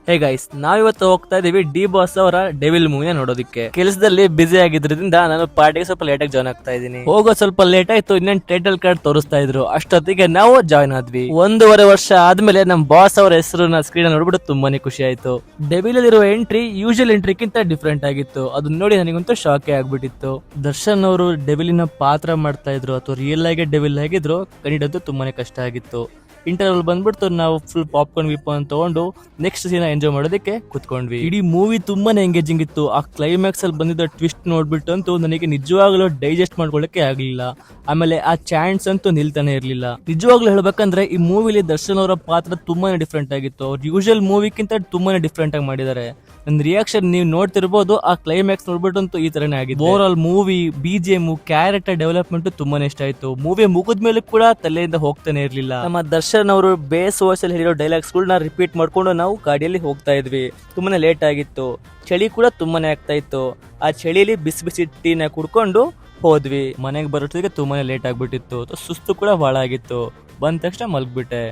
Hey guys, ನಾವಿವತ್ತು ಹೋಗ್ತಾ ಇದೀವಿ ಡಿ ಬಾಸ್ ಅವರ ಡೆವಿಲ್ ಮೂವಿನ ನೋಡೋದಕ್ಕೆ. ಕೆಲಸದಲ್ಲಿ ಬಿಸಿ ಆಗಿದ್ರಿಂದ ನಾನು ಪಾರ್ಟಿಗೆ ಸ್ವಲ್ಪ ಲೇಟ್ ಆಗಿ ಜಾಯ್ನ್ ಆಗ್ತಾ ಇದ್ದೀನಿ. ಹೋಗೋ ಸ್ವಲ್ಪ ಲೇಟ್ ಆಯ್ತು, ಇನ್ನೇನ್ ಟೈಟಲ್ ಕಾರ್ಡ್ ತೋರಿಸ್ತಾ ಇದ್ರು. ಅಷ್ಟೊತ್ತಿಗೆ ನಾವು ಜಾಯ್ನ್ ಆದ್ವಿ. 1.5 ವರ್ಷ ಆದ್ಮೇಲೆ ನಮ್ ಬಾಸ್ ಅವರ ಹೆಸರನ್ನ ಸ್ಕ್ರೀನ್ ನೋಡ್ಬಿಟ್ಟು ತುಂಬಾನೇ ಖುಷಿ ಆಯ್ತು. ಡೆವಿಲ್ ಅಲ್ಲಿರೋ ಎಂಟ್ರಿ ಯೂಶುವಲ್ ಎಂಟ್ರಿಗಿಂತ ಡಿಫ್ರೆಂಟ್ ಆಗಿತ್ತು. ಅದನ್ನ ನೋಡಿ ನನಗಂತೂ ಶಾಕೇ ಆಗ್ಬಿಟ್ಟಿತ್ತು. ದರ್ಶನ್ ಅವರು ಡೆವಿಲಿನ ಪಾತ್ರ ಮಾಡ್ತಾ ಇದ್ರು ಅಥವಾ ರಿಯಲ್ ಆಗಿ ಡೆವಿಲ್ ಆಗಿದ್ರು, ಕಂಡಿಡೋದು ತುಂಬಾನೇ ಕಷ್ಟ ಆಗಿತ್ತು. ಇಂಟರ್ವಲ್ ಬಂದ್ಬಿಡ್ತು, ನಾವು ಫುಲ್ ಪಾಪ್ಕಾರ್ನ್ ಗಿಪ್ಕಾರ್ನ್ ತಗೊಂಡು ನೆಕ್ಸ್ಟ್ ಸೀನ್ ಎಂಜಾಯ್ ಮಾಡೋದಕ್ಕೆ ಕುತ್ಕೊಂಡ್ವಿ. ಇಡೀ ಮೂವಿ ತುಂಬಾನೇ ಎಂಗೇಜಿಂಗ್ ಇತ್ತು. ಆ ಕ್ಲೈಮ್ಯಾಕ್ಸ್ ಅಲ್ಲಿ ಬಂದಿದ್ದ ಟ್ವಿಸ್ಟ್ ನೋಡ್ಬಿಟ್ಟು ಅಂತೂ ನನಗೆ ನಿಜವಾಗ್ಲೂ ಡೈಜೆಸ್ಟ್ ಮಾಡ್ಕೊಳ್ಳಕ್ಕೆ ಆಗ್ಲಿಲ್ಲ. ಆಮೇಲೆ ಆ ಚಾನ್ಸ್ ಅಂತೂ ನಿಲ್ತಾನೆ ಇರ್ಲಿಲ್ಲ. ನಿಜವಾಗ್ಲೂ ಹೇಳ್ಬೇಕಂದ್ರೆ ಈ ಮೂವಿಲಿ ದರ್ಶನ್ ಅವರ ಪಾತ್ರ ತುಂಬಾನೇ ಡಿಫ್ರೆಂಟ್ ಆಗಿತ್ತು. ಅವ್ರ ಯೂಶುವಲ್ ಮೂವಿಗಿಂತ ತುಂಬಾನೇ ಡಿಫ್ರೆಂಟ್ ಆಗಿ ಮಾಡಿದ್ದಾರೆ. ನನ್ನ ರಿಯಾಕ್ಷನ್ ನೀವು ನೋಡ್ತಿರ್ಬೋದು. ಆ ಕ್ಲೈಮ್ಯಾಕ್ಸ್ ನೋಡ್ಬಿಟ್ಟು ಈ ತರನೇ ಆಗಿದೆ. Over all movie BGM character development ತುಂಬಾನೇ ಇಷ್ಟ ಆಯ್ತು. ಮೂವಿ ಮುಗಿದ್ಮೇಲೆ ಕೂಡ ತಲೆಯಿಂದ ಹೋಗ್ತಾನೆ ಇರ್ಲಿಲ್ಲ. ನಮ್ಮ ದರ್ಶನ್ ಅವರು ಬೇಸ್ ವಾಯ್ಸ್ ಅಲ್ಲಿ ಹೇಳಿರೋ ಡೈಲಾಗ್ಸ್ ಗಳನ್ನ ರಿಪೀಟ್ ಮಾಡ್ಕೊಂಡು ನಾವು ಗಾಡಿಯಲ್ಲಿ ಹೋಗ್ತಾ ಇದ್ವಿ. ತುಂಬಾನೇ ಲೇಟ್ ಆಗಿತ್ತು. ಚಳಿ ಕೂಡ ತುಂಬಾನೇ ಆಗ್ತಾ ಇತ್ತು. ಆ ಚಳಿಲಿ ಬಿಸಿ ಬಿಸಿ ಟೀನ ಕುಡ್ಕೊಂಡು ಹೋದ್ವಿ. ಮನೆಗೆ ಬರೋಟಿಗೆ ತುಂಬಾನೇ ಲೇಟ್ ಆಗ್ಬಿಟ್ಟಿತ್ತು. ಸುಸ್ತು ಕೂಡ ಬಹಳ ಆಗಿತ್ತು. ಬಂದ ತಕ್ಷಣ ಮಲ್ಗ್ಬಿಟ್ಟೆ.